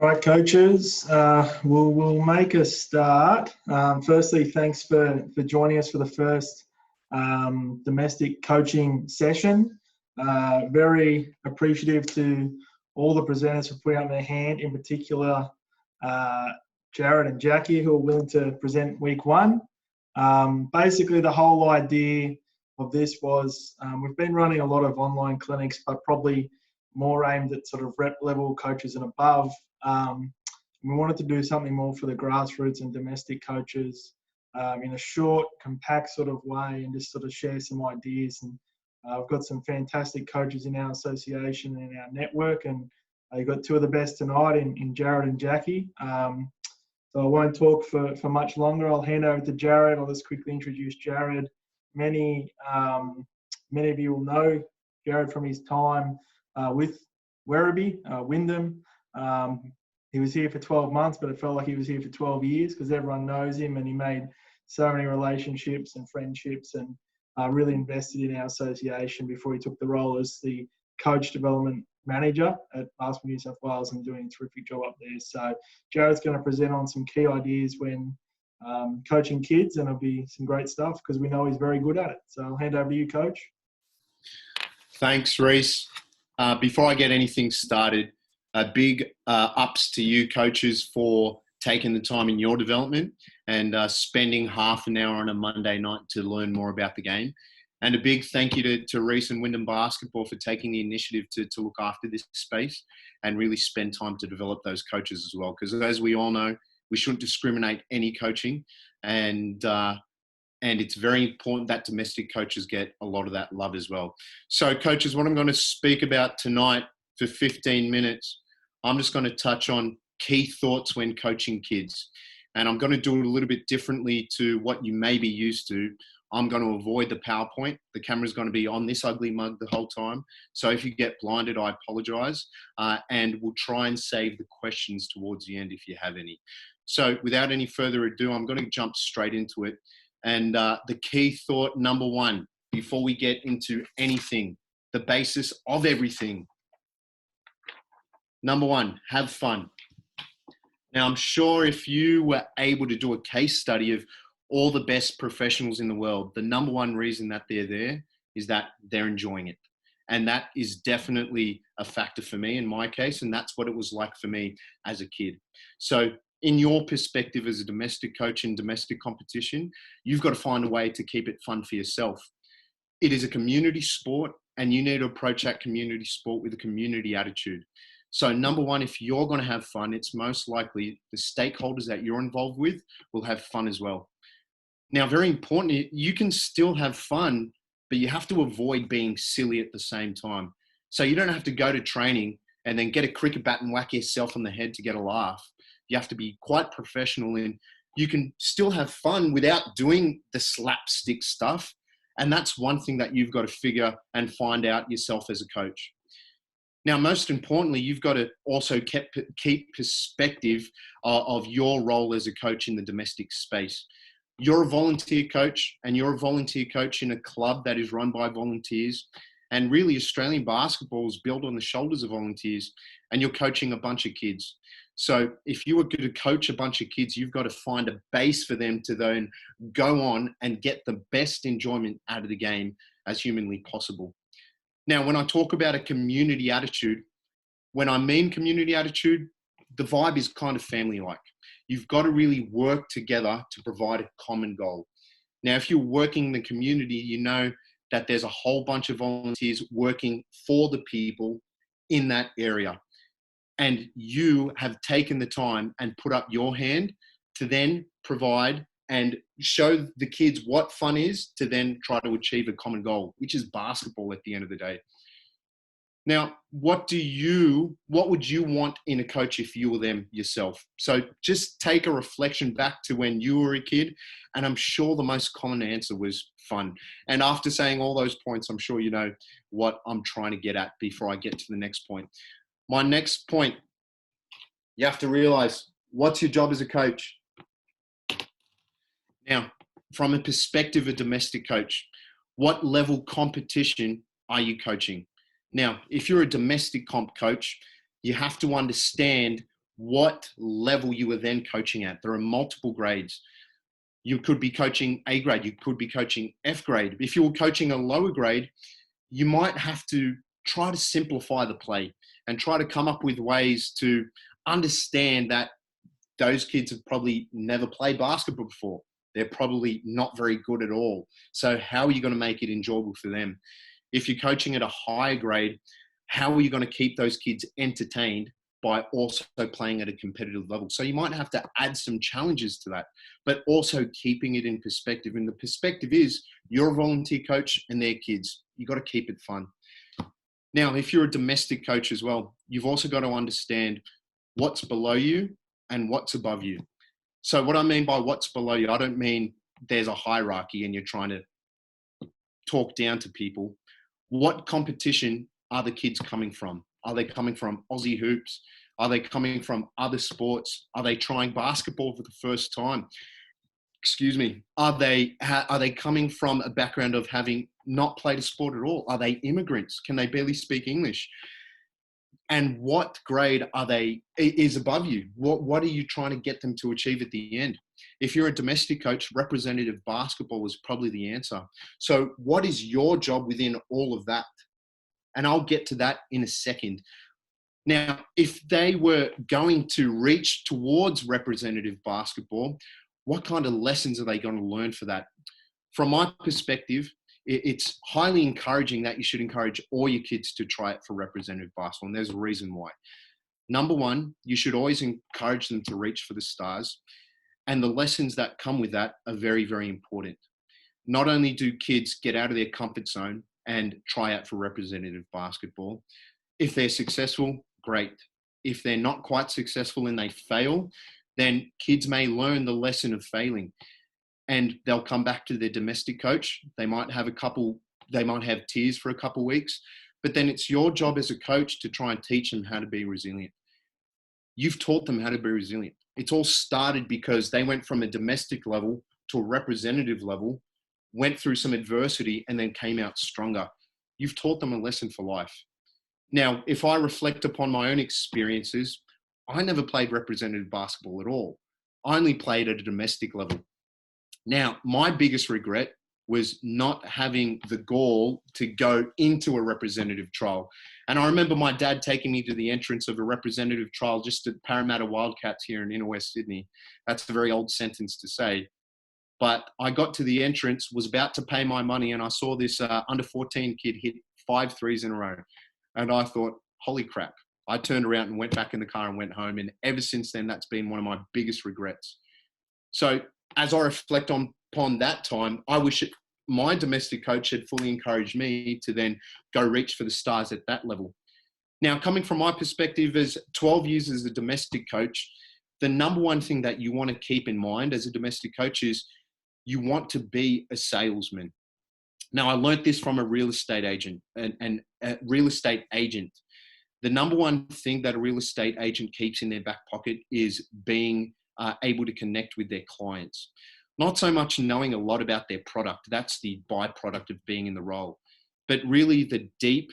All right, coaches, we'll make a start. Firstly, thanks for joining us for the first domestic coaching session. Very appreciative to all the presenters for putting up their hand, in particular Jarrod and Jackie, who are willing to present week one. Basically, the whole idea of this was we've been running a lot of online clinics, but probably more aimed at sort of rep level coaches and above. We wanted to do something more for the grassroots and domestic coaches in a short, compact sort of way, and just sort of share some ideas. And we've got some fantastic coaches in our association and in our network, and you've got two of the best tonight in Jarrod and Jackie. So I won't talk for much longer. I'll hand over to Jarrod. I'll just quickly introduce Jarrod. Many of you will know Jarrod from his time with Werribee, Wyndham. He was here for 12 months, but it felt like he was here for 12 years because everyone knows him, and he made so many relationships and friendships, and really invested in our association before he took the role as the coach development manager at Basketball New South Wales, and doing a terrific job up there. So Jarrod's going to present on some key ideas when coaching kids, and it'll be some great stuff because we know he's very good at it. So I'll hand over to you, Coach. Thanks, Reece. Before I get anything started, a big ups to you, coaches, for taking the time in your development and spending half an hour on a Monday night to learn more about the game. And a big thank you to Reece and Wyndham Basketball for taking the initiative to look after this space and really spend time to develop those coaches as well. Because as we all know, we shouldn't discriminate any coaching, and it's very important that domestic coaches get a lot of that love as well. So coaches, what I'm going to speak about tonight for 15 minutes, I'm just going to touch on key thoughts when coaching kids. And I'm going to do it a little bit differently to what you may be used to. I'm going to avoid the PowerPoint. The camera's going to be on this ugly mug the whole time. So if you get blinded, I apologize. And we'll try and save the questions towards the end if you have any. So without any further ado, I'm going to jump straight into it. And the key thought, number one, before we get into anything, the basis of everything. Number one, have fun. Now, I'm sure if you were able to do a case study of all the best professionals in the world, the number one reason that they're there is that they're enjoying it. And that is definitely a factor for me in my case. And that's what it was like for me as a kid. So in your perspective as a domestic coach in domestic competition, you've got to find a way to keep it fun for yourself. It is a community sport, and you need to approach that community sport with a community attitude. So number one, if you're going to have fun, it's most likely the stakeholders that you're involved with will have fun as well. Now, very important, you can still have fun, but you have to avoid being silly at the same time. So you don't have to go to training and then get a cricket bat and whack yourself on the head to get a laugh. You have to be quite professional, and you can still have fun without doing the slapstick stuff. And that's one thing that you've got to figure and find out yourself as a coach. Now, most importantly, you've got to also keep perspective of your role as a coach in the domestic space. You're a volunteer coach, and you're a volunteer coach in a club that is run by volunteers. And really, Australian basketball is built on the shoulders of volunteers, and you're coaching a bunch of kids. So if you were going to coach a bunch of kids, you've got to find a base for them to then go on and get the best enjoyment out of the game as humanly possible. Now, when I talk about a community attitude, when I mean community attitude, the vibe is kind of family-like. You've got to really work together to provide a common goal. Now, if you're working in the community, you know that there's a whole bunch of volunteers working for the people in that area. And you have taken the time and put up your hand to then provide and show the kids what fun is, to then try to achieve a common goal, which is basketball at the end of the day. Now, what would you want in a coach if you were them yourself? So just take a reflection back to when you were a kid, and I'm sure the most common answer was fun. And after saying all those points, I'm sure you know what I'm trying to get at before I get to the next point. My next point, you have to realize, what's your job as a coach? Now, from a perspective of domestic coach, what level competition are you coaching? Now, if you're a domestic comp coach, you have to understand what level you are then coaching at. There are multiple grades. You could be coaching A grade, you could be coaching F grade. If you're coaching a lower grade, you might have to try to simplify the play and try to come up with ways to understand that those kids have probably never played basketball before. They're probably not very good at all. So how are you going to make it enjoyable for them? If you're coaching at a higher grade, how are you going to keep those kids entertained by also playing at a competitive level? So you might have to add some challenges to that, but also keeping it in perspective. And the perspective is you're a volunteer coach and they're kids. You got to keep it fun. Now, if you're a domestic coach as well, you've also got to understand what's below you and what's above you. So what I mean by what's below you, I don't mean there's a hierarchy and you're trying to talk down to people. What competition are the kids coming from? Are they coming from Aussie hoops? Are they coming from other sports? Are they trying basketball for the first time? Excuse me. Are they coming from a background of having not played a sport at all? Are they immigrants? Can they barely speak English? And what grade is above you? What are you trying to get them to achieve at the end? If you're a domestic coach, representative basketball is probably the answer. So what is your job within all of that? And I'll get to that in a second. Now, if they were going to reach towards representative basketball, what kind of lessons are they going to learn for that? From my perspective, it's highly encouraging that you should encourage all your kids to try it for representative basketball. And there's a reason why. Number one, you should always encourage them to reach for the stars. And the lessons that come with that are very, very important. Not only do kids get out of their comfort zone and try out for representative basketball, if they're successful, great. If they're not quite successful and they fail, then kids may learn the lesson of failing. And they'll come back to their domestic coach. They might have tears for a couple of weeks, but then it's your job as a coach to try and teach them how to be resilient. You've taught them how to be resilient. It's all started because they went from a domestic level to a representative level, went through some adversity, and then came out stronger. You've taught them a lesson for life. Now, if I reflect upon my own experiences, I never played representative basketball at all. I only played at a domestic level. Now, my biggest regret was not having the gall to go into a representative trial. And I remember my dad taking me to the entrance of a representative trial just at Parramatta Wildcats here in inner West Sydney. That's a very old sentence to say. But I got to the entrance, was about to pay my money, and I saw this under 14 kid hit 5 threes in a row. And I thought, holy crap. I turned around and went back in the car and went home. And ever since then, that's been one of my biggest regrets. So as I reflect upon that time, I wish my domestic coach had fully encouraged me to then go reach for the stars at that level. Now, coming from my perspective as 12 years as a domestic coach, the number one thing that you want to keep in mind as a domestic coach is you want to be a salesman. Now, I learned this from a real estate agent and a real estate agent. The number one thing that a real estate agent keeps in their back pocket is being able to connect with their clients. Not so much knowing a lot about their product. That's the byproduct of being in the role. But really the deep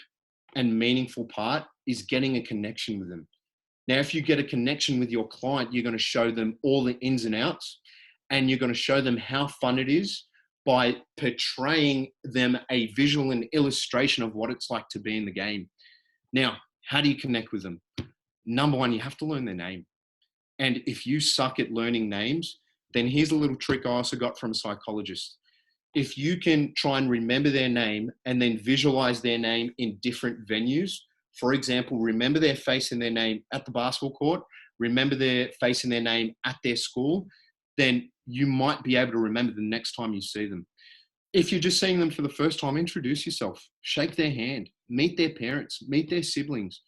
and meaningful part is getting a connection with them. Now, if you get a connection with your client, you're going to show them all the ins and outs, and you're going to show them how fun it is by portraying them a visual and illustration of what it's like to be in the game. Now, how do you connect with them? Number one, you have to learn their name. And if you suck at learning names, then here's a little trick I also got from a psychologist. If you can try and remember their name and then visualize their name in different venues, for example, remember their face and their name at the basketball court, remember their face and their name at their school, then you might be able to remember the next time you see them. If you're just seeing them for the first time, introduce yourself, shake their hand, meet their parents, meet their siblings.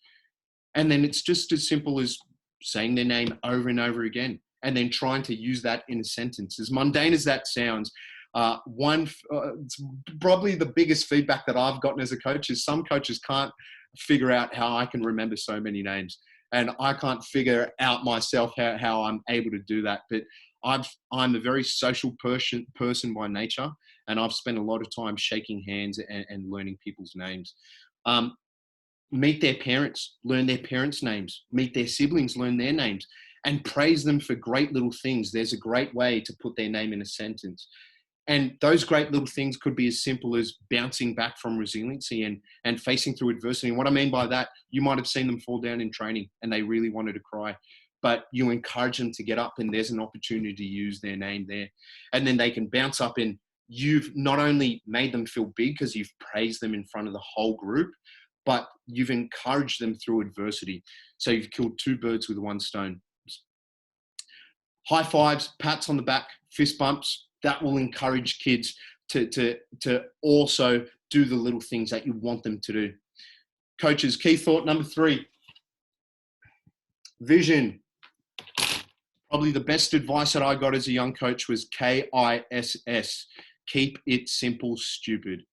And then it's just as simple as saying their name over and over again, and then trying to use that in a sentence. As mundane as that sounds, it's probably the biggest feedback that I've gotten as a coach is some coaches can't figure out how I can remember so many names. And I can't figure out myself how I'm able to do that. But I'm a very social person by nature, and I've spent a lot of time shaking hands and learning people's names. meet their parents, learn their parents' names, meet their siblings, learn their names, and praise them for great little things. There's a great way to put their name in a sentence. And those great little things could be as simple as bouncing back from resiliency and facing through adversity. And what I mean by that, you might have seen them fall down in training and they really wanted to cry, but you encourage them to get up and there's an opportunity to use their name there. And then they can bounce up, and you've not only made them feel big because you've praised them in front of the whole group, but you've encouraged them through adversity. So you've killed two birds with one stone. High fives, pats on the back, fist bumps, that will encourage kids to also do the little things that you want them to do. Coaches, key thought number 3, vision. Probably the best advice that I got as a young coach was KISS. Keep it simple, stupid.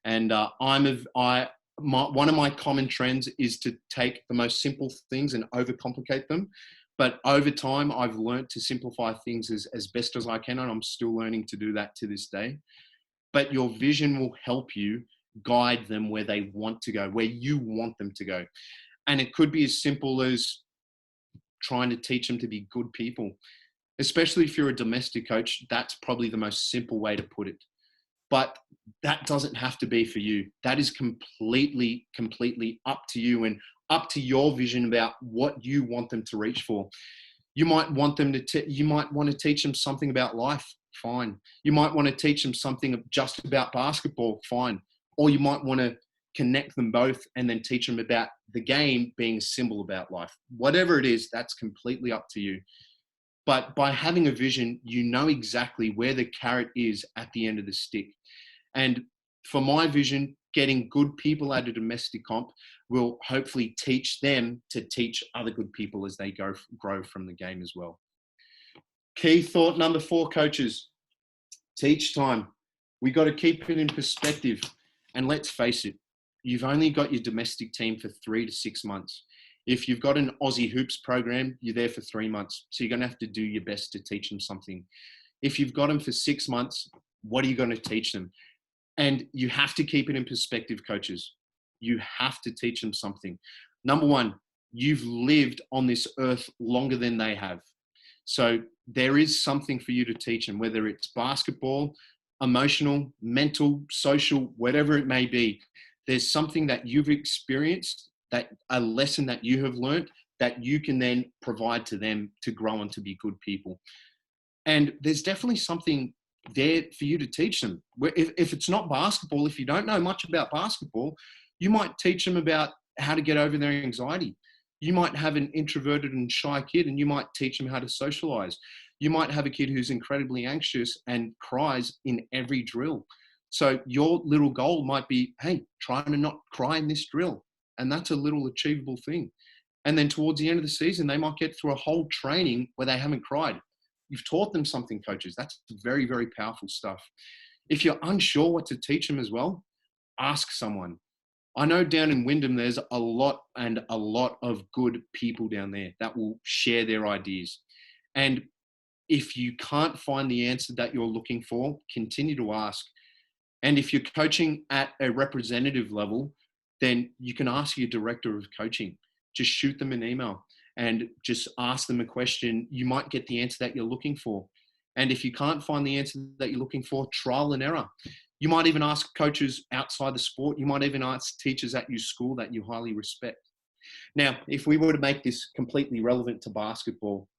And one of my common trends is to take the most simple things and overcomplicate them. But over time, I've learned to simplify things as best as I can, and I'm still learning to do that to this day. But your vision will help you guide them where they want to go, where you want them to go. And it could be as simple as trying to teach them to be good people. Especially if you're a domestic coach, that's probably the most simple way to put it. But that doesn't have to be for you. That is completely up to you and up to your vision about what you want them to reach for. You might want them to, you might want to teach them something about life. Fine. You might want to teach them something just about basketball. Fine. Or you might want to connect them both and then teach them about the game being a symbol about life. Whatever it is, that's completely up to you. But by having a vision, you know exactly where the carrot is at the end of the stick. And for my vision, getting good people at a domestic comp will hopefully teach them to teach other good people as they grow from the game as well. Key thought number 4, coaches, teach time. We got to keep it in perspective. And let's face it, you've only got your domestic team for 3 to 6 months. If you've got an Aussie Hoops program, you're there for 3 months. So you're going to have to do your best to teach them something. If you've got them for 6 months, what are you going to teach them? And you have to keep it in perspective, coaches. You have to teach them something. Number 1, you've lived on this earth longer than they have. So there is something for you to teach them, whether it's basketball, emotional, mental, social, whatever it may be. There's something that you've experienced, that a lesson that you have learned that you can then provide to them to grow and to be good people. And there's definitely something there for you to teach them. If it's not basketball, if you don't know much about basketball, you might teach them about how to get over their anxiety. You might have an introverted and shy kid and you might teach them how to socialize. You might have a kid who's incredibly anxious and cries in every drill. So your little goal might be, hey, try to not cry in this drill. And that's a little achievable thing. And then towards the end of the season, they might get through a whole training where they haven't cried. You've taught them something, coaches. That's very, very powerful stuff. If you're unsure what to teach them as well, ask someone. I know down in Wyndham, there's a lot of good people down there that will share their ideas. And if you can't find the answer that you're looking for, continue to ask. And if you're coaching at a representative level, then you can ask your director of coaching. Just shoot them an email and just ask them a question. You might get the answer that you're looking for. And if you can't find the answer that you're looking for, trial and error. You might even ask coaches outside the sport. You might even ask teachers at your school that you highly respect. Now, if we were to make this completely relevant to basketball,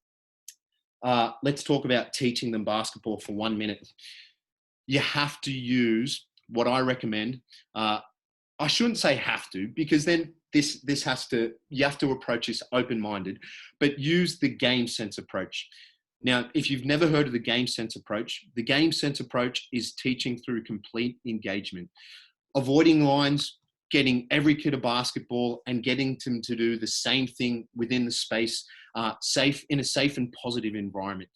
let's talk about teaching them basketball for 1 minute. You have to use what I recommend. I shouldn't say have to, because then you have to approach this open-minded, but use the game sense approach. Now, if you've never heard of the game sense approach, the game sense approach is teaching through complete engagement, avoiding lines, getting every kid a basketball and getting them to do the same thing within the space, in a safe and positive environment.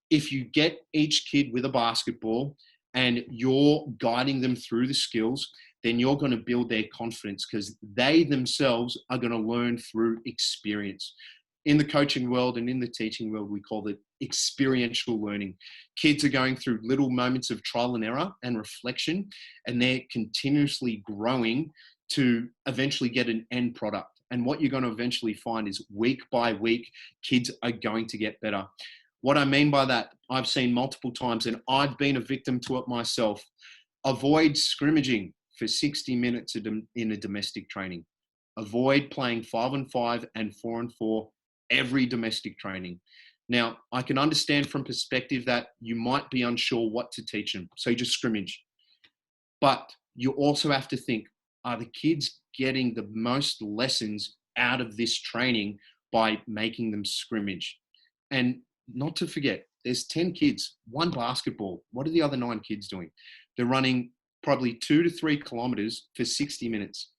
If you get each kid with a basketball and you're guiding them through the skills, then you're going to build their confidence, because they themselves are going to learn through experience. In the coaching world and in the teaching world, we call it experiential learning. Kids are going through little moments of trial and error and reflection, and they're continuously growing to eventually get an end product. And what you're going to eventually find is week by week, kids are going to get better. What I mean by that, I've seen multiple times, and I've been a victim to it myself. Avoid scrimmaging for 60 minutes in a domestic training. Avoid playing 5-on-5 and 4-on-4 every domestic training. Now, I can understand from perspective that you might be unsure what to teach them, so you just scrimmage. But you also have to think, are the kids getting the most lessons out of this training by making them scrimmage? And not to forget, there's 10 kids, one basketball. What are the other 9 kids doing? They're running probably 2 to 3 kilometers for 60 minutes.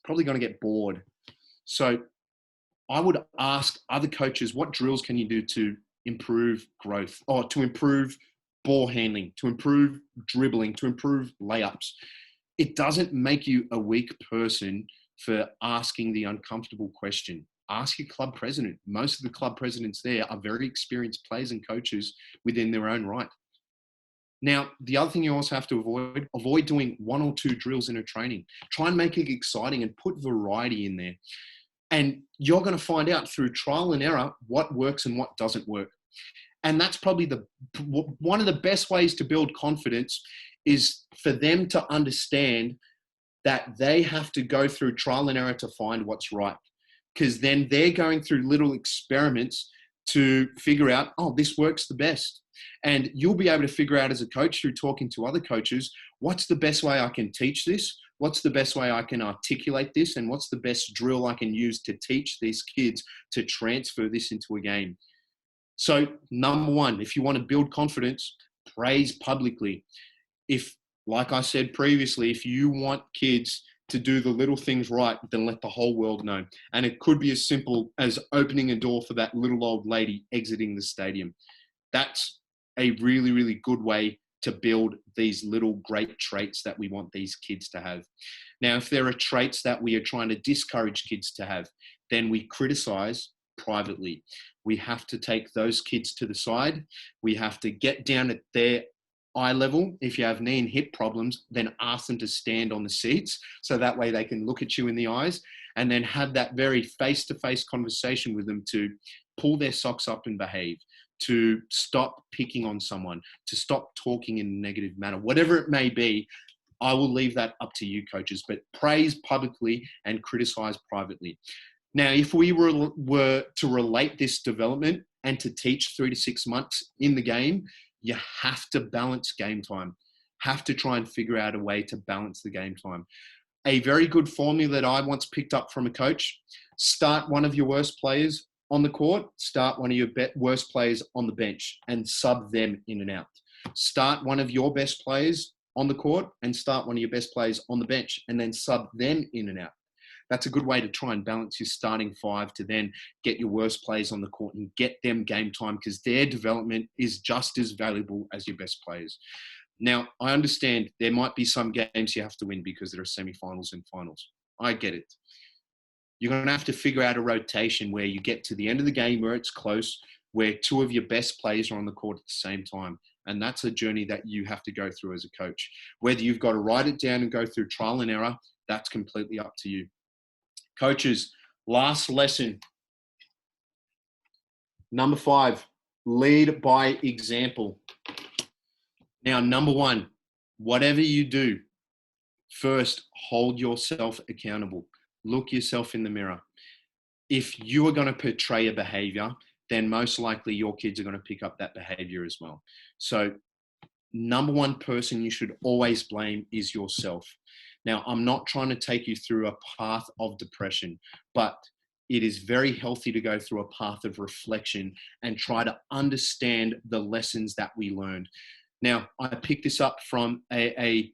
Probably going to get bored. So I would ask other coaches, what drills can you do to improve growth, or to improve ball handling, to improve dribbling, to improve layups? It doesn't make you a weak person for asking the uncomfortable question. Ask your club president. Most of the club presidents there are very experienced players and coaches within their own right. Now, the other thing you also have to avoid doing 1 or 2 drills in a training. Try and make it exciting and put variety in there. And you're going to find out through trial and error what works and what doesn't work. And that's probably one of the best ways to build confidence, is for them to understand that they have to go through trial and error to find what's right. Because then they're going through little experiments to figure out, oh, this works the best. And you'll be able to figure out as a coach through talking to other coaches, what's the best way I can teach this? What's the best way I can articulate this? And what's the best drill I can use to teach these kids to transfer this into a game? So number 1, if you want to build confidence, praise publicly. If, like I said previously, if you want kids to do the little things right, then let the whole world know. And it could be as simple as opening a door for that little old lady exiting the stadium. That's a really, really good way to build these little great traits that we want these kids to have. Now, if there are traits that we are trying to discourage kids to have, then we criticize privately. We have to take those kids to the side. We have to get down at their eye level. If you have knee and hip problems, then ask them to stand on the seats, so that way they can look at you in the eyes, and then have that very face-to-face conversation with them to pull their socks up and behave, to stop picking on someone, to stop talking in a negative manner, whatever it may be. I will leave that up to you, coaches, but praise publicly and criticize privately. Now, if we were to relate this development and to teach 3 to 6 months in the game, you have to balance game time, have to try and figure out a way to balance the game time. A very good formula that I once picked up from a coach: start one of your worst players on the court, start one of your worst players on the bench, and sub them in and out. Start one of your best players on the court and start one of your best players on the bench, and then sub them in and out. That's a good way to try and balance your starting 5 to then get your worst players on the court and get them game time, because their development is just as valuable as your best players. Now, I understand there might be some games you have to win because there are semifinals and finals. I get it. You're going to have to figure out a rotation where you get to the end of the game where it's close, where 2 of your best players are on the court at the same time. And that's a journey that you have to go through as a coach. Whether you've got to write it down and go through trial and error, that's completely up to you. Coaches, last lesson. Number 5, lead by example. Now, number 1, whatever you do, first hold yourself accountable. Look yourself in the mirror. If you are going to portray a behavior, then most likely your kids are going to pick up that behavior as well. So number 1 person you should always blame is yourself. Now, I'm not trying to take you through a path of depression, but it is very healthy to go through a path of reflection and try to understand the lessons that we learned. Now, I picked this up from a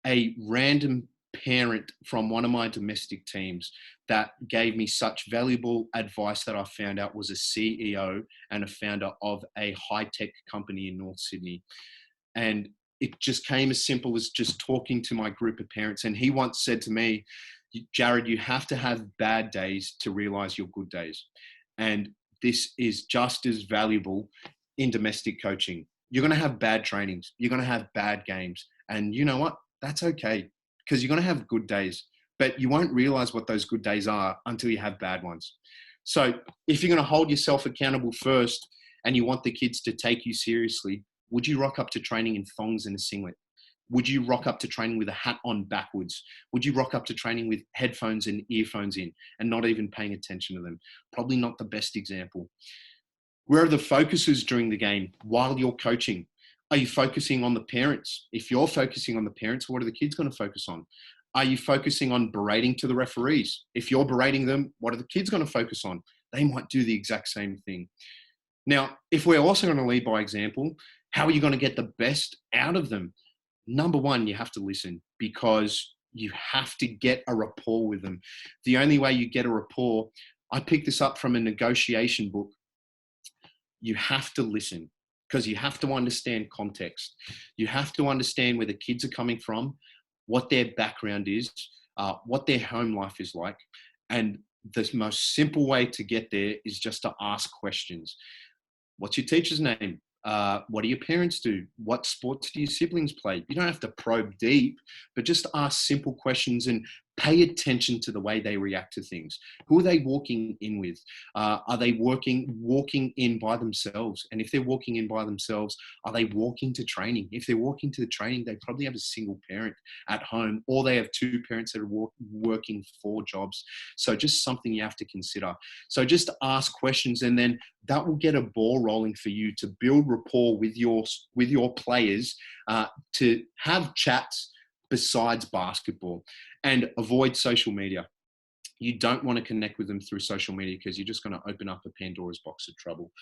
random parent from one of my domestic teams that gave me such valuable advice that I found out was a CEO and a founder of a high-tech company in North Sydney. And it just came as simple as just talking to my group of parents. And he once said to me, Jarrod, you have to have bad days to realize your good days. And this is just as valuable in domestic coaching. You're going to have bad trainings. You're going to have bad games. And you know what? That's okay. because you're going to have good days, but you won't realize what those good days are until you have bad ones. So if you're going to hold yourself accountable first and you want the kids to take you seriously, would you rock up to training in thongs and a singlet? Would you rock up to training with a hat on backwards? Would you rock up to training with headphones and earphones in and not even paying attention to them? Probably not the best example. Where are the focuses during the game while you're coaching? Are you focusing on the parents? If you're focusing on the parents, what are the kids going to focus on? Are you focusing on berating to the referees? If you're berating them, what are the kids going to focus on? They might do the exact same thing. Now, if we're also going to lead by example, how are you going to get the best out of them? Number one, you have to listen, because you have to get a rapport with them. The only way you get a rapport, I picked this up from a negotiation book. You have to listen, because you have to understand context. You have to understand where the kids are coming from, what their background is, what their home life is like. And the most simple way to get there is just to ask questions. What's your teacher's name? What do your parents do? What sports do your siblings play? You don't have to probe deep, but just ask simple questions and pay attention to the way they react to things. Who are they walking in with? Are they walking in by themselves? And if they're walking in by themselves, are they walking to training? If they're walking to the training, they probably have a single parent at home, or they have two parents that are working 4 jobs. So just something you have to consider. So just ask questions, and then that will get a ball rolling for you to build rapport with your players, to have chats besides basketball, and avoid social media. You don't want to connect with them through social media, because you're just going to open up a Pandora's box of trouble.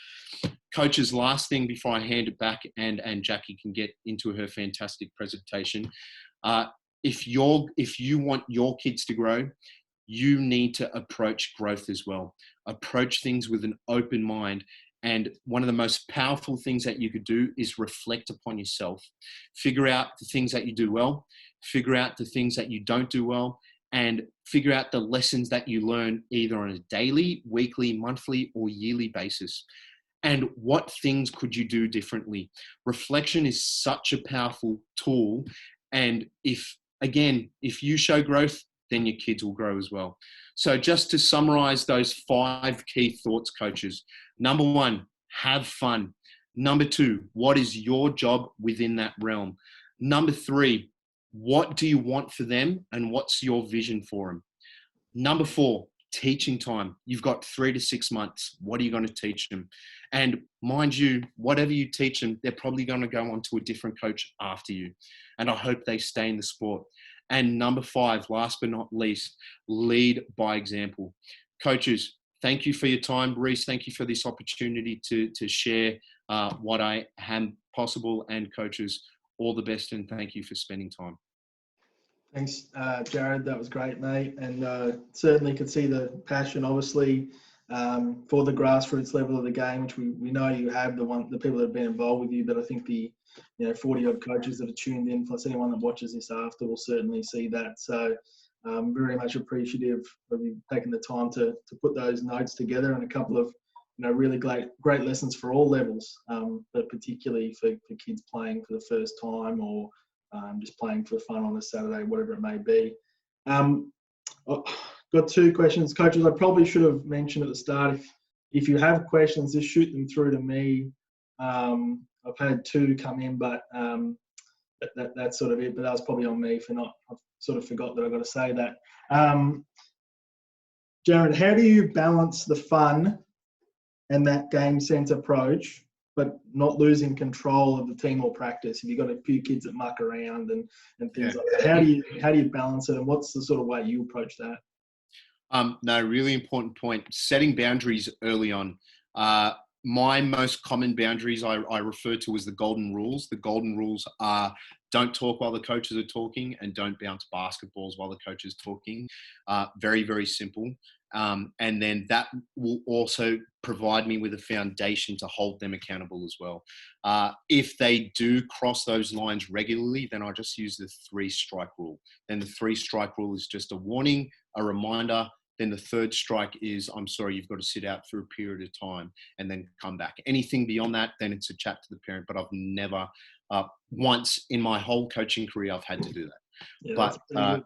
Coaches, last thing before I hand it back and Jackie can get into her fantastic presentation. If you want your kids to grow, you need to approach growth as well. Approach things with an open mind. And one of the most powerful things that you could do is reflect upon yourself. Figure out the things that you do well, figure out the things that you don't do well, and figure out the lessons that you learn either on a daily, weekly, monthly, or yearly basis. And what things could you do differently? Reflection is such a powerful tool. And if you show growth, then your kids will grow as well. So just to summarize those 5 key thoughts, coaches. Number 1, have fun. Number 2, what is your job within that realm? Number 3, what do you want for them and what's your vision for them? Number 4, teaching time. You've got 3 to 6 months. What are you going to teach them? And mind you, whatever you teach them, they're probably going to go on to a different coach after you. And I hope they stay in the sport. And number 5, last but not least, lead by example. Coaches, thank you for your time. Reece, thank you for this opportunity to share what I am possible. And coaches, all the best, and thank you for spending time. Thanks, Jarrod. That was great, mate. And certainly could see the passion, obviously, for the grassroots level of the game, which we know you have, the people that have been involved with you. But I think the 40-odd coaches that are tuned in, plus anyone that watches this after, will certainly see that. So very much appreciative of you taking the time to put those notes together, and a couple of really great lessons for all levels, but particularly for kids playing for the first time, or just playing for fun on a Saturday, whatever it may be. Got 2 questions, coaches. I probably should have mentioned at the start, if you have questions, just shoot them through to me. I've had 2 come in, but that's sort of it. But that was probably on me for not. I've sort of forgot that I've got to say that. Jarrod, how do you balance the fun and that game sense approach, but not losing control of the team or practice? If you've got a few kids that muck around and things like that, how do you balance it, and what's the sort of way you approach that? No, really important point. Setting boundaries early on. My most common boundaries I refer to as the golden rules. The golden rules are: don't talk while the coaches are talking, and don't bounce basketballs while the coach is talking. Very, very simple. And then that will also provide me with a foundation to hold them accountable as well. If they do cross those lines regularly, then I just use the 3-strike rule. Then the 3-strike rule is just a warning, a reminder. Then the 3rd strike is, I'm sorry, you've got to sit out for a period of time and then come back. Anything beyond that, then it's a chat to the parent. But I've never, once in my whole coaching career, I've had to do that. Yeah, But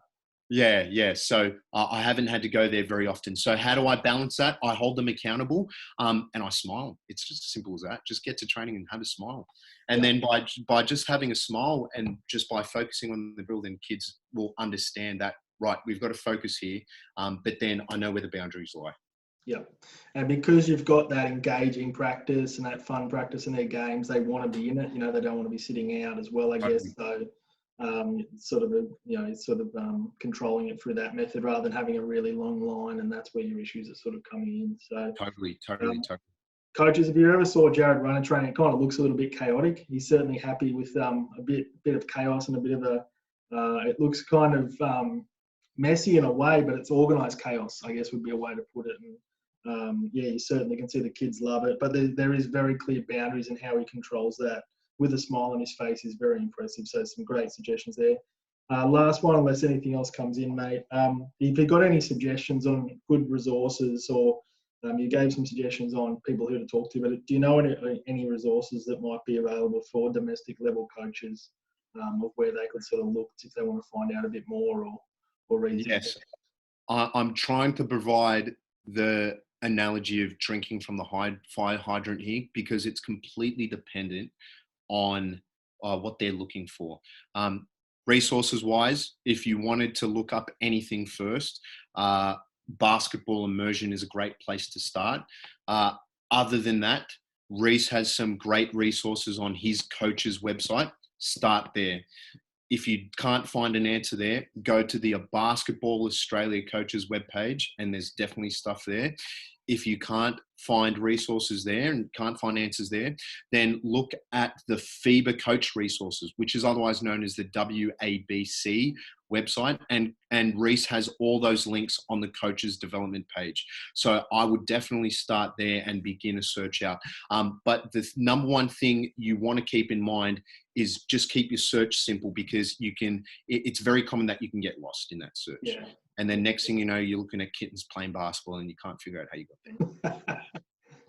yeah. So I haven't had to go there very often. So how do I balance that? I hold them accountable, and I smile. It's just as simple as that. Just get to training and have a smile. And then by just having a smile and just by focusing on the drill, then kids will understand that, right, we've got to focus here. But then I know where the boundaries lie. Yeah. And because you've got that engaging practice and that fun practice in their games, they want to be in it. They don't want to be sitting out as well, I guess. So controlling it through that method rather than having a really long line, and that's where your issues are sort of coming in. So Totally. Coaches, if you ever saw Jarrod run a training, it kind of looks a little bit chaotic. He's certainly happy with a bit of chaos and a bit of it looks kind of messy in a way, but it's organised chaos, I guess would be a way to put it. And you certainly can see the kids love it, but there is very clear boundaries in how he controls that. With a smile on his face is very impressive. So some great suggestions there. Last one, unless anything else comes in, mate. If you've got any suggestions on good resources, or you gave some suggestions on people who to talk to, but do you know any resources that might be available for domestic level coaches of where they could sort of look if they want to find out a bit more or read? Yes. I'm trying to provide the analogy of drinking from the fire hydrant here, because it's completely dependent on what they're looking for. Resources wise, if you wanted to look up anything first, basketball immersion is a great place to start. Other than that, Reece has some great resources on his coach's website. Start there. If you can't find an answer there, go to the Basketball Australia coaches webpage, and there's definitely stuff there. If you can't find resources there and can't find answers there, then look at the FIBA coach resources, which is otherwise known as the WABC website. And Reece has all those links on the coach's development page. So I would definitely start there and begin a search out. But the number one thing you want to keep in mind is just keep your search simple, because it's very common that you can get lost in that search. Yeah. And then next thing you know, you're looking at kittens playing basketball and you can't figure out how you got there.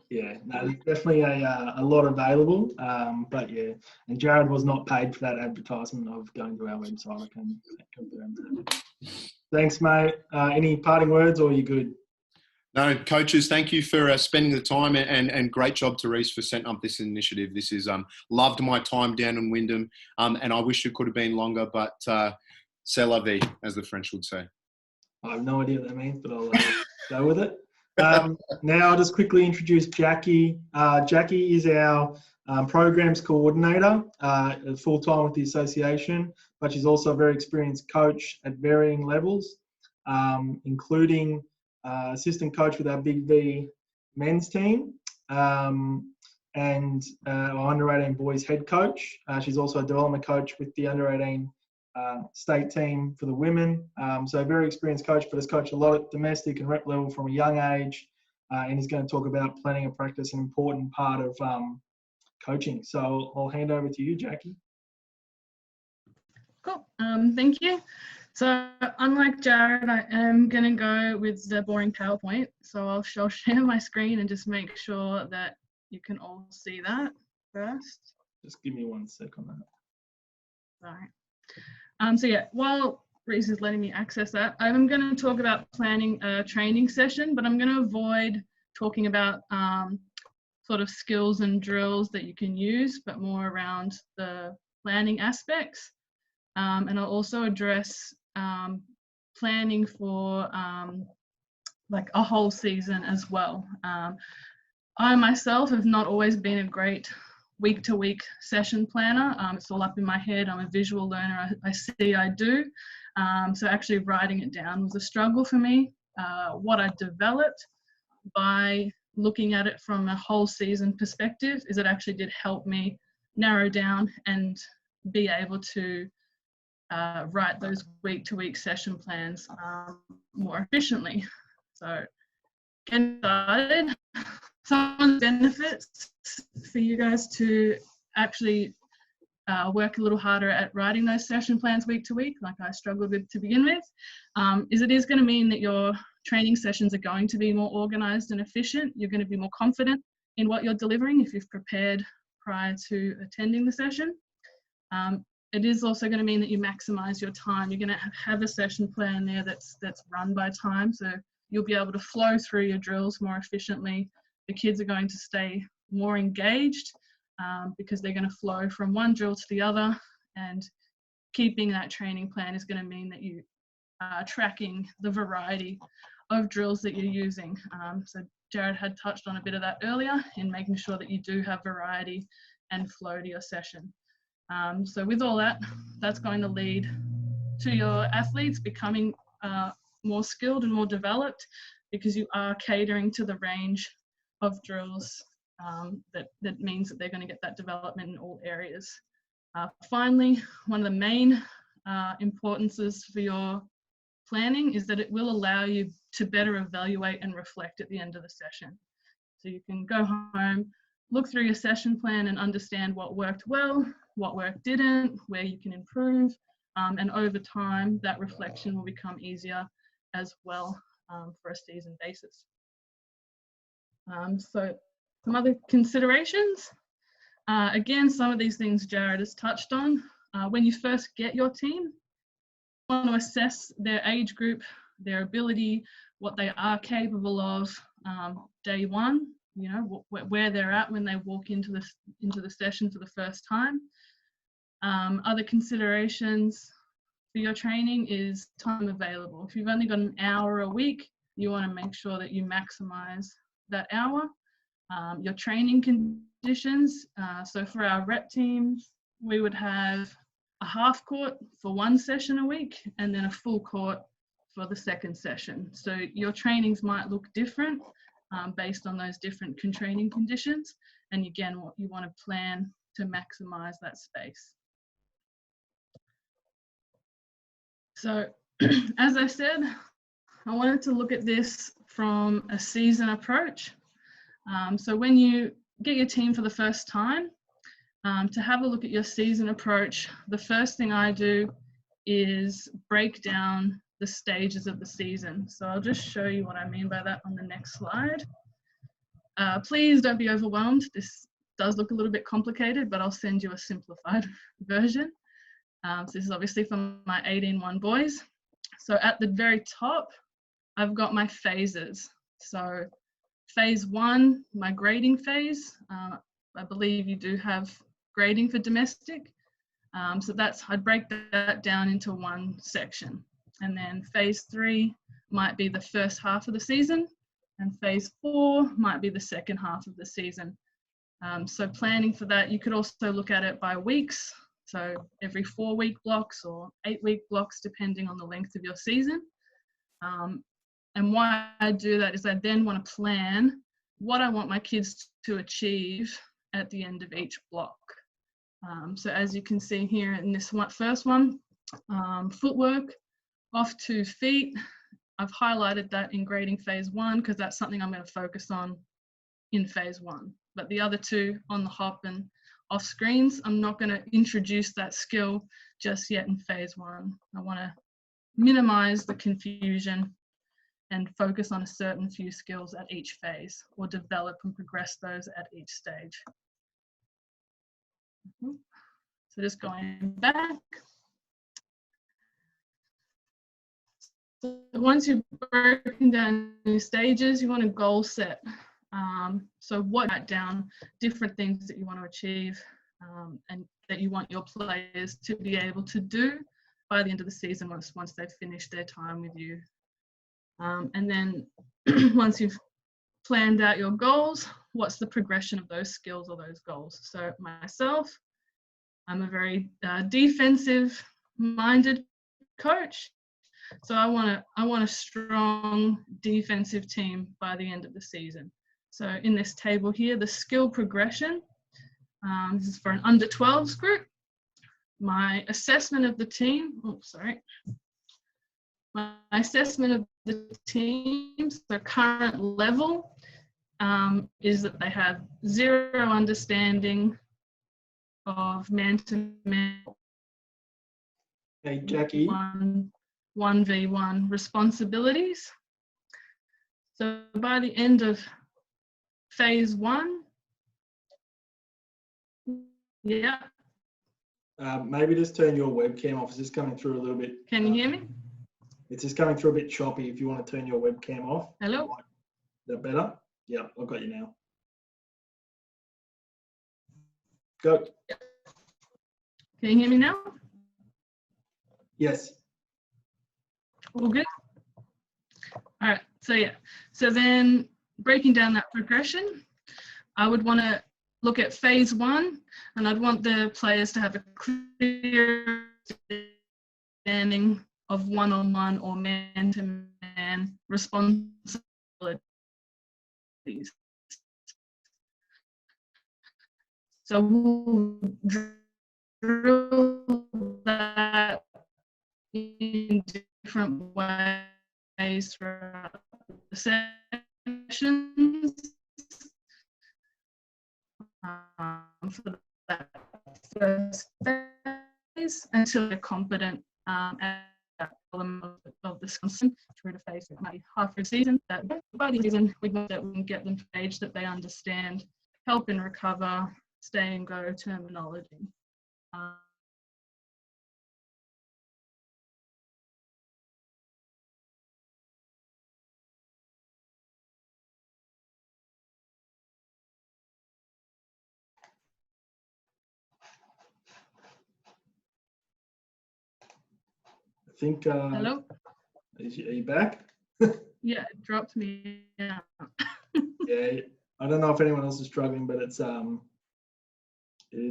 Yeah, no, there's definitely a lot available. But yeah, and Jarrod was not paid for that advertisement of going to our website. I can confirm that. Thanks, mate. Any parting words, or are you good? No, coaches, thank you for spending the time, and great job to Reece for setting up this initiative. This is loved my time down in Wyndham, and I wish it could have been longer, but c'est la vie, as the French would say. I have no idea what that means, but I'll go with it. Now I'll just quickly introduce Jackie. Jackie is our Programs Coordinator, full-time with the association, but she's also a very experienced coach at varying levels, including assistant coach with our Big V men's team, and our under-18 boys head coach. She's also a development coach with the under-18 state team for the women. So a very experienced coach, but has coached a lot at domestic and rep level from a young age, and is going to talk about planning and practice, an important part of coaching. So I'll hand over to you, Jackie. Cool. Thank you. So unlike Jarrod, I am going to go with the boring PowerPoint. So I'll share my screen and just make sure that you can all see that first. Just give me 1 sec on that. All right. So yeah, while Reece is letting me access that, I'm going to talk about planning a training session, but I'm going to avoid talking about sort of skills and drills that you can use, but more around the planning aspects. And I'll also address planning for like a whole season as well. I myself have not always been a great week-to-week session planner. It's all up in my head. I'm a visual learner. I see, I do. So actually writing it down was a struggle for me. What I developed by looking at it from a whole season perspective is it actually did help me narrow down and be able to write those week-to-week session plans more efficiently. So getting started, some benefits for you guys to actually work a little harder at writing those session plans week to week, like I struggled with to begin with, is it is going to mean that your training sessions are going to be more organized and efficient. You're going to be more confident in what you're delivering if you've prepared prior to attending the session. it is also going to mean that you maximize your time. You're going to have a session plan there that's run by time, so you'll be able to flow through your drills more efficiently. The kids are going to stay more engaged because they're going to flow from one drill to the other, and keeping that training plan is going to mean that you are tracking the variety of drills that you're using. So Jarrod had touched on a bit of that earlier in making sure that you do have variety and flow to your session. So with all that, that's going to lead to your athletes becoming more skilled and more developed, because you are catering to the range of drills. That means that they're going to get that development in all areas. Finally, one of the main importances for your planning is that it will allow you to better evaluate and reflect at the end of the session. So you can go home, look through your session plan and understand what worked well, what work didn't, where you can improve, and over time that reflection will become easier as well for a season basis. So some other considerations. Again, some of these things Jarrod has touched on. When you first get your team, you want to assess their age group, their ability, what they are capable of day one, you know, where they're at when they walk into the session for the first time. Other considerations for your training is time available. If you've only got an hour a week, you want to make sure that you maximize that hour. Your training conditions, so for our rep teams, we would have a half court for one session a week and then a full court for the second session. So your trainings might look different based on those different training conditions. And again, what you want to plan to maximize that space. So as I said, I wanted to look at this from a season approach. So when you get your team for the first time, to have a look at your season approach, the first thing I do is break down the stages of the season. So I'll just show you what I mean by that on the next slide. Please don't be overwhelmed. This does look a little bit complicated, but I'll send you a simplified version. So this is obviously for my 18-1 boys. So at the very top, I've got my phases. So phase 1, my grading phase. I believe you do have grading for domestic. So I'd break that down into one section. And then phase 3 might be the first half of the season, and phase 4 might be the second half of the season. So planning for that, you could also look at it by weeks. So every 4-week blocks or 8-week blocks, depending on the length of your season. And why I do that is I then want to plan what I want my kids to achieve at the end of each block. So as you can see here in this first one, footwork off 2 feet. I've highlighted that in grading phase 1 because that's something I'm going to focus on in phase 1. But the other 2 on the hop and off screens, I'm not going to introduce that skill just yet in phase 1. I want to minimize the confusion and focus on a certain few skills at each phase, or develop and progress those at each stage. So just going back. So once you've broken down your stages, you want to goal set. So write down different things that you want to achieve and that you want your players to be able to do by the end of the season once they've finished their time with you. And then once you've planned out your goals, what's the progression of those skills or those goals? So myself, I'm a very defensive-minded coach. So I want a strong defensive team by the end of the season. So in this table here, the skill progression, this is for an under 12s group. My assessment of the team, my assessment of the team's current level is that they have 0 understanding of man-to-man. Hey, Jackie. 1v1 responsibilities. So by the end of phase 1, yeah. Maybe just turn your webcam off. It's just coming through a little bit. Can you hear me? It's just coming through a bit choppy. If you want to turn your webcam off. Hello? Is that better? Yeah, I've got you now. Go. Can you hear me now? Yes. All good? All right, so yeah. So then breaking down that progression, I would want to look at phase 1, and I'd want the players to have a clear understanding of one-on-one or man-to-man responsibilities. So we'll drill that in different ways throughout the sessions. For that first phase until they're competent at that element of the season through to phase maybe half the season. That by the season we can get them to the age that they understand help and recover, stay and go terminology. I think. Hello? Are you back? Yeah, it dropped me out. Yeah, I don't know if anyone else is struggling, but it is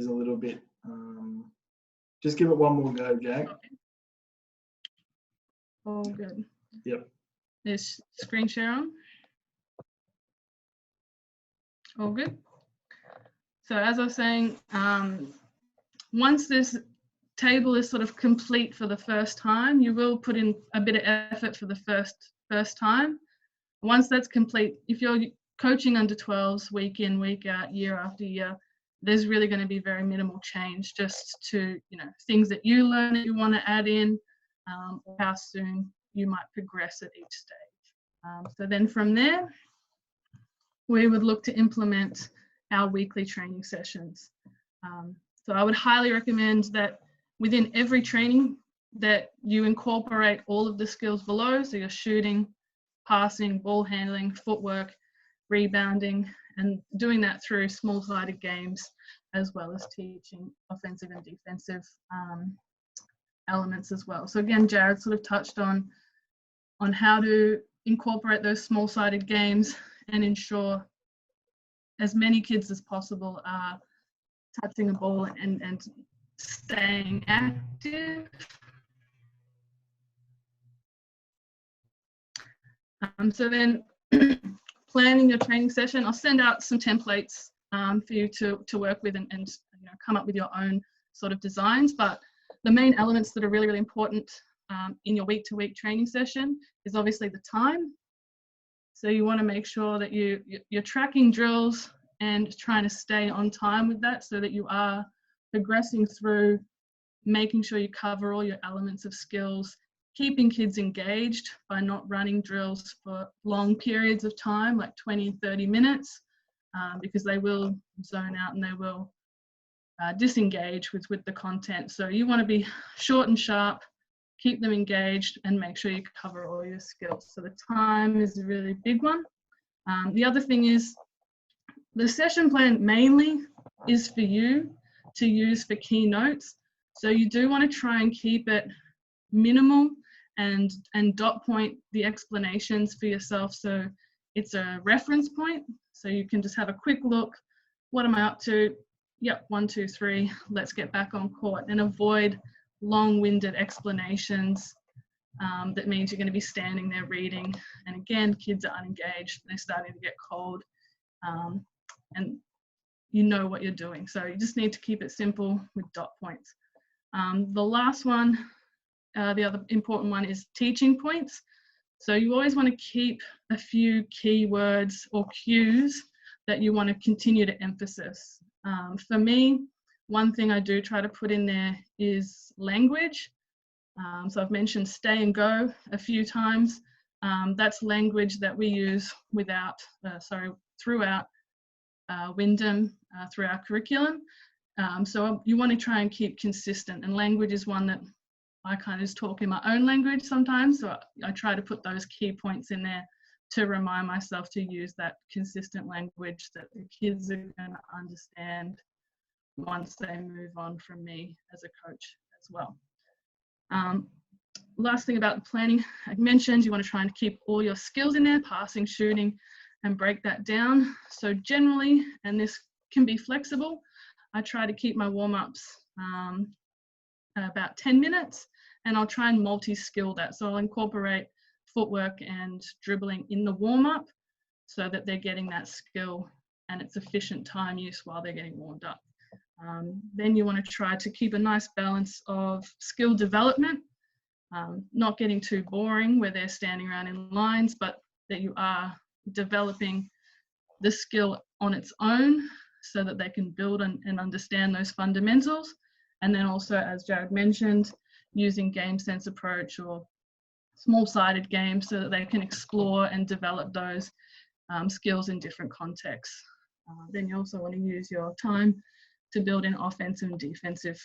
a little bit. Just give it one more go, Jack. Okay. All good. Yep. Is screen share on? All good. So as I was saying, once this table is sort of complete for the first time, you will put in a bit of effort for the first time. Once that's complete, if you're coaching under 12s week in, week out, year after year, there's really going to be very minimal change, just to, things that you learn that you want to add in, or how soon you might progress at each stage. So then from there, we would look to implement our weekly training sessions. So I would highly recommend that within every training that you incorporate all of the skills below. So you're shooting, passing, ball handling, footwork, rebounding, and doing that through small-sided games, as well as teaching offensive and defensive elements as well. So again, Jarrod sort of touched on how to incorporate those small-sided games and ensure as many kids as possible are touching a ball and staying active. So then planning your training session, I'll send out some templates for you to work with and come up with your own sort of designs. But the main elements that are really, really important in your week-to-week training session is obviously the time. So you want to make sure that you're tracking drills and trying to stay on time with that, so that you are progressing through, making sure you cover all your elements of skills, keeping kids engaged by not running drills for long periods of time, like 20, 30 minutes, because they will zone out and they will disengage with the content. So you want to be short and sharp, keep them engaged, and make sure you cover all your skills. So the time is a really big one. The other thing is, the session plan mainly is for you to use for keynotes. So you do want to try and keep it minimal and dot point the explanations for yourself. So it's a reference point. So you can just have a quick look. What am I up to? Yep, 1, 2, 3, let's get back on court, and avoid long-winded explanations. That means you're going to be standing there reading. And again, kids are unengaged. They're starting to get cold. And you know what you're doing. So you just need to keep it simple with dot points. The last one, the other important one, is teaching points. So you always want to keep a few keywords or cues that you want to continue to emphasize. For me, one thing I do try to put in there is language. So I've mentioned stay and go a few times. That's language that we use throughout Wyndham, through our curriculum. So you want to try and keep consistent, and language is one that I kind of just talk in my own language sometimes. So I try to put those key points in there to remind myself to use that consistent language that the kids are going to understand once they move on from me as a coach as well. Last thing about the planning, I mentioned you want to try and keep all your skills in there, passing, shooting, and break that down. So generally, and this can be flexible, I try to keep my warm-ups about 10 minutes, and I'll try and multi-skill that. So I'll incorporate footwork and dribbling in the warm-up so that they're getting that skill and it's efficient time use while they're getting warmed up. Then you want to try to keep a nice balance of skill development, not getting too boring where they're standing around in lines, but that you are developing the skill on its own so that they can build and understand those fundamentals. And then also, as Jarrod mentioned, using game sense approach or small-sided games so that they can explore and develop those skills in different contexts. Then you also want to use your time to build in offensive and defensive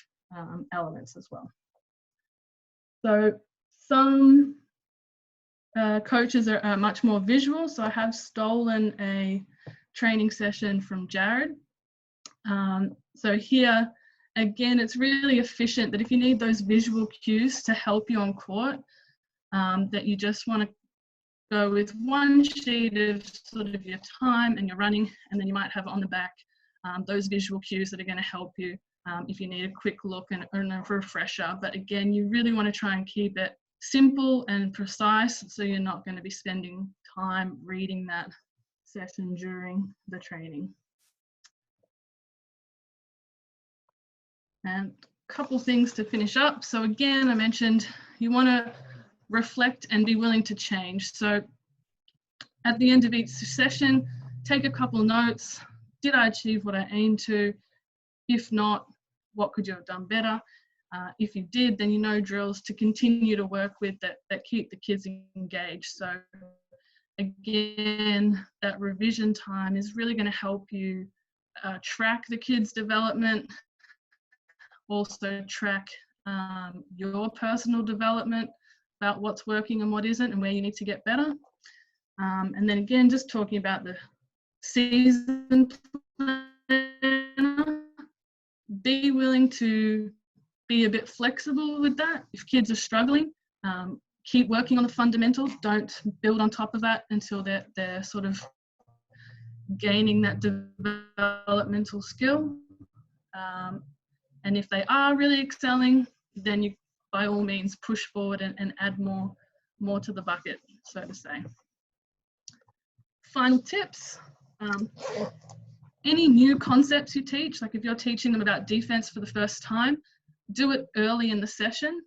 elements as well. So some coaches are much more visual. So I have stolen a training session from Jarrod. So here, again, it's really efficient that if you need those visual cues to help you on court, that you just want to go with one sheet of sort of your time and your running, and then you might have on the back those visual cues that are going to help you if you need a quick look and a refresher. But again, you really want to try and keep it simple and precise, so you're not going to be spending time reading that session during the training. And a couple things to finish up. So again, I mentioned you want to reflect and be willing to change. So at the end of each session, take a couple notes. Did I achieve what I aimed to? If not, what could you have done better? If you did, then you know drills to continue to work with that keep the kids engaged. So again, that revision time is really going to help you track the kids' development, also track your personal development about what's working and what isn't and where you need to get better. And then again, just talking about the season planner, be willing to be a bit flexible with that. If kids are struggling, keep working on the fundamentals. Don't build on top of that until they're sort of gaining that developmental skill. And if they are really excelling, then you, by all means, push forward and add more to the bucket, so to say. Final tips. Any new concepts you teach, like if you're teaching them about defense for the first time, do it early in the session.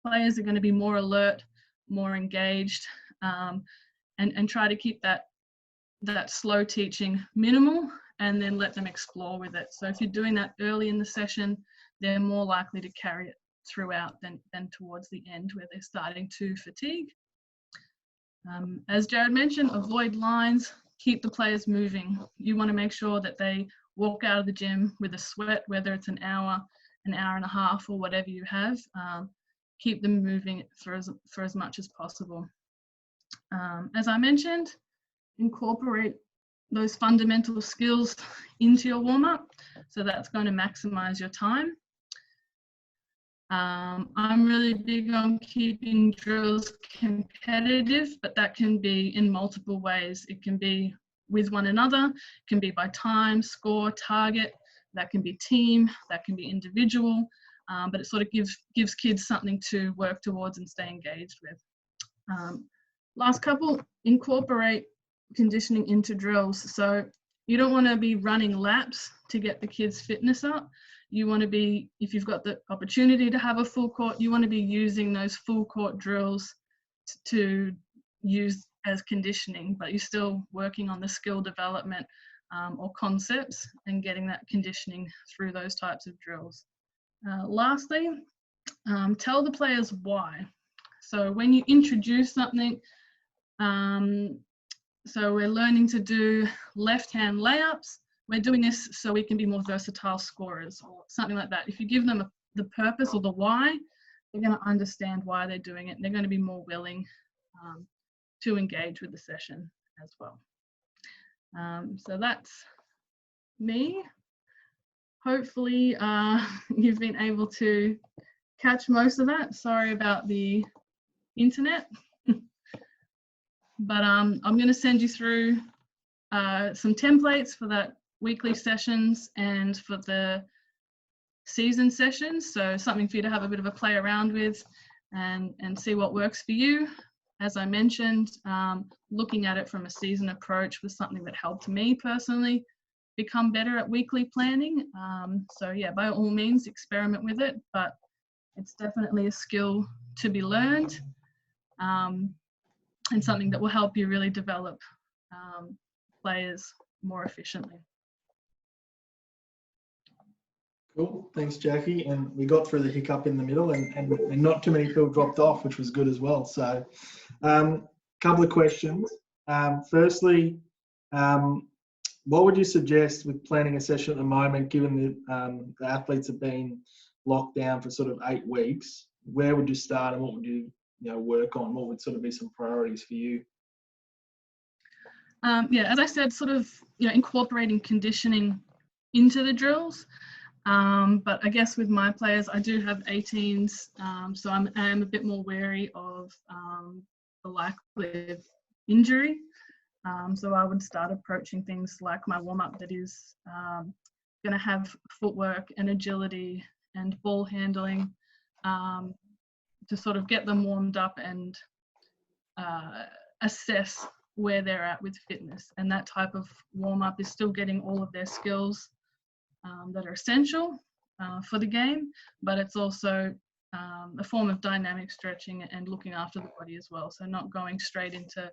Players are going to be more alert, more engaged, and try to keep that slow teaching minimal, and then let them explore with it. So if you're doing that early in the session, they're more likely to carry it throughout than towards the end where they're starting to fatigue. As Jarrod mentioned, avoid lines, keep the players moving. You want to make sure that they walk out of the gym with a sweat, whether it's an hour and a half, or whatever you have. Keep them moving for as much as possible. As I mentioned, incorporate those fundamental skills into your warm-up, so that's going to maximize your time. I'm really big on keeping drills competitive, but that can be in multiple ways. It can be with one another, it can be by time, score, target, that can be team, that can be individual, but it sort of gives kids something to work towards and stay engaged with. Last couple, incorporate conditioning into drills. So you don't want to be running laps to get the kids' fitness up. You want to be, if you've got the opportunity to have a full court, you want to be using those full court drills to use as conditioning, but you're still working on the skill development or concepts and getting that conditioning through those types of drills. Lastly, tell the players why. So when you introduce something, so we're learning to do left-hand layups. we're doing this so we can be more versatile scorers or something like that. If you give them the purpose or the why, they're going to understand why they're doing it, and they're going to be more willing to engage with the session as well. So that's me. Hopefully you've been able to catch most of that. Sorry about the internet. But I'm going to send you through some templates for that weekly sessions and for the season sessions. So something for you to have a bit of a play around with and see what works for you. As I mentioned, looking at it from a season approach was something that helped me personally become better at weekly planning. So yeah, by all means, experiment with it, but it's definitely a skill to be learned, and something that will help you really develop players more efficiently. Cool, thanks Jackie. And we got through the hiccup in the middle and not too many people dropped off, which was good as well. So couple of questions. Firstly, what would you suggest with planning a session at the moment, given that the athletes have been locked down for sort of 8 weeks? Where would you start and what would you work on? What would sort of be some priorities for you? Yeah, as I said, sort of incorporating conditioning into the drills. But I guess with my players, I do have 18s, so I am a bit more wary of the likelihood of injury. So I would start approaching things like my warm-up that is going to have footwork and agility and ball handling to sort of get them warmed up and assess where they're at with fitness. And that type of warm-up is still getting all of their skills that are essential for the game, but it's also a form of dynamic stretching and looking after the body as well. So not going straight into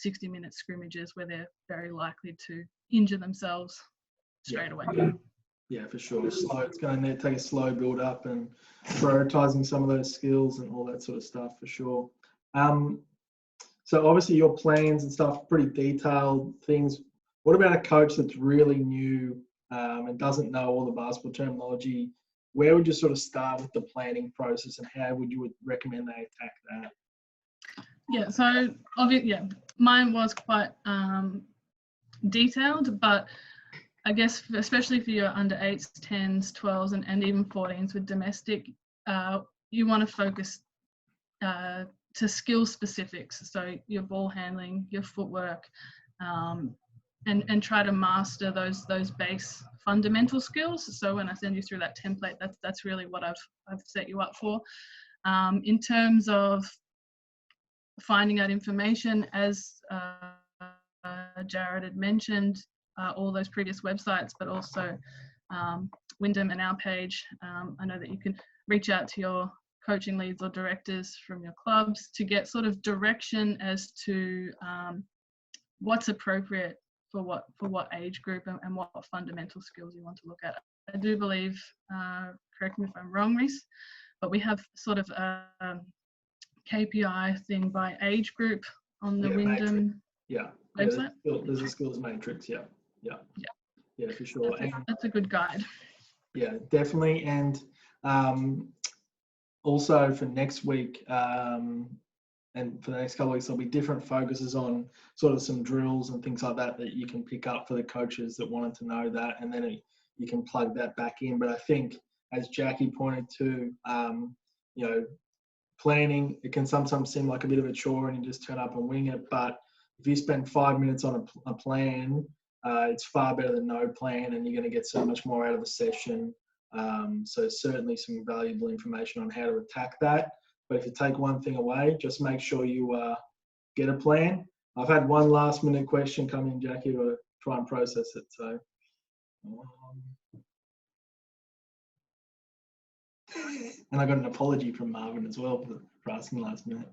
60-minute scrimmages where they're very likely to injure themselves straight away. Yeah, for sure. So it's going to take a slow build up and prioritizing some of those skills and all that sort of stuff for sure. So obviously your plans and stuff, pretty detailed things. What about a coach that's really new and doesn't know all the basketball terminology? Where would you sort of start with the planning process and how would you recommend they attack that? Yeah, so obviously, yeah, mine was quite detailed, but I guess especially for your under 8s, 10s, 12s, and even 14s with domestic, you want to focus to skill specifics. So your ball handling, your footwork, and try to master those base fundamental skills. So when I send you through that template, that's really what I've set you up for. In terms of finding out information, as Jarrod had mentioned, all those previous websites, but also Wyndham and our page. I know that you can reach out to your coaching leads or directors from your clubs to get sort of direction as to what's appropriate for what age group and what fundamental skills you want to look at. I do believe, correct me if I'm wrong, Reece, but we have sort of a KPI thing by age group on the Wyndham website. There's a skills matrix, yeah, for sure. That's a good guide. Yeah, definitely. And also for next week and for the next couple of weeks, there'll be different focuses on sort of some drills and things like that you can pick up for the coaches that wanted to know that, and then you can plug that back in. But I think, as Jackie pointed to, planning, it can sometimes seem like a bit of a chore and you just turn up and wing it. But if you spend 5 minutes on a plan, it's far better than no plan, and you're going to get so much more out of a session. So certainly some valuable information on how to attack that. But if you take one thing away, just make sure you get a plan. I've had one last minute question come in, Jackie, to try and process it. So, and I got an apology from Marvin as well for asking last minute.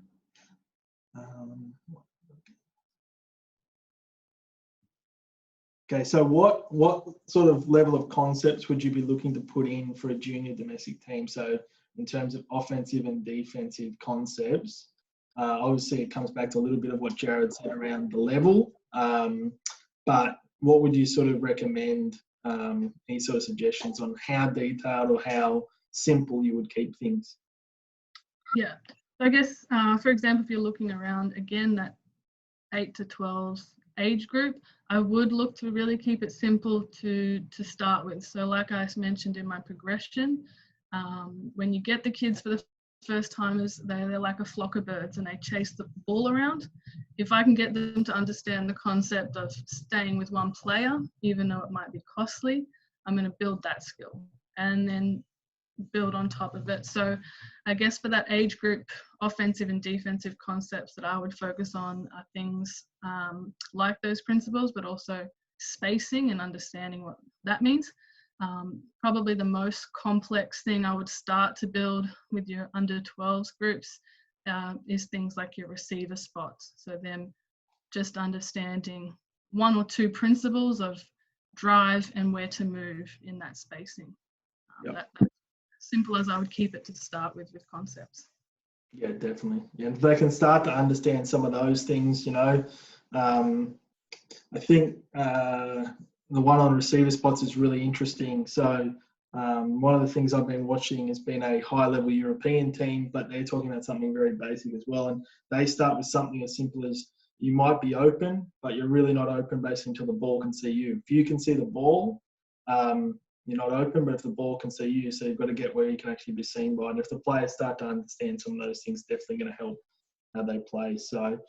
Okay, so what sort of level of concepts would you be looking to put in for a junior domestic team? So in terms of offensive and defensive concepts, obviously it comes back to a little bit of what Jarrod said around the level, but what would you sort of recommend? Any sort of suggestions on how detailed or how simple you would keep things? Yeah, so I guess, for example, if you're looking around, again, that 8 to 12 age group, I would look to really keep it simple to start with. So like I mentioned in my progression, when you get the kids for the first timers, they're like a flock of birds and they chase the ball around. If I can get them to understand the concept of staying with one player, even though it might be costly, I'm going to build that skill and then build on top of it. So I guess for that age group, offensive and defensive concepts that I would focus on are things like those principles, but also spacing and understanding what that means. Probably the most complex thing I would start to build with your under 12s groups is things like your receiver spots. So them just understanding one or two principles of drive and where to move in that spacing. That's simple as I would keep it to start with concepts. Yeah, definitely. Yeah, if they can start to understand some of those things, you know. I think the one on receiver spots is really interesting. So one of the things I've been watching has been a high-level European team, but they're talking about something very basic as well. And they start with something as simple as you might be open, but you're really not open basically until the ball can see you. If you can see the ball, you're not open, but if the ball can see you, so you've got to get where you can actually be seen by. And if the players start to understand some of those things, definitely going to help how they play. So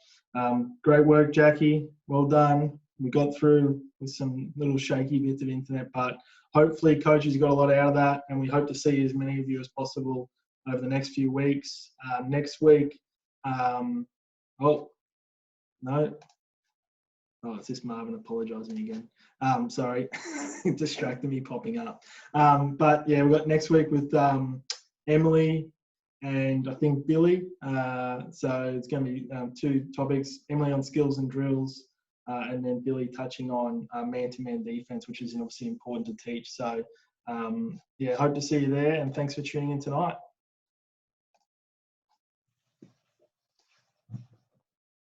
great work, Jackie. Well done. We got through with some little shaky bits of internet, but hopefully coaches got a lot out of that, and we hope to see as many of you as possible over the next few weeks. Next week, it's this Marvin apologising again. Sorry, it distracted me popping up. But yeah, we've got next week with Emily and I think Billy. So it's going to be two topics, Emily on skills and drills, and then Billy touching on man-to-man defense, which is obviously important to teach. So yeah, hope to see you there, and thanks for tuning in tonight.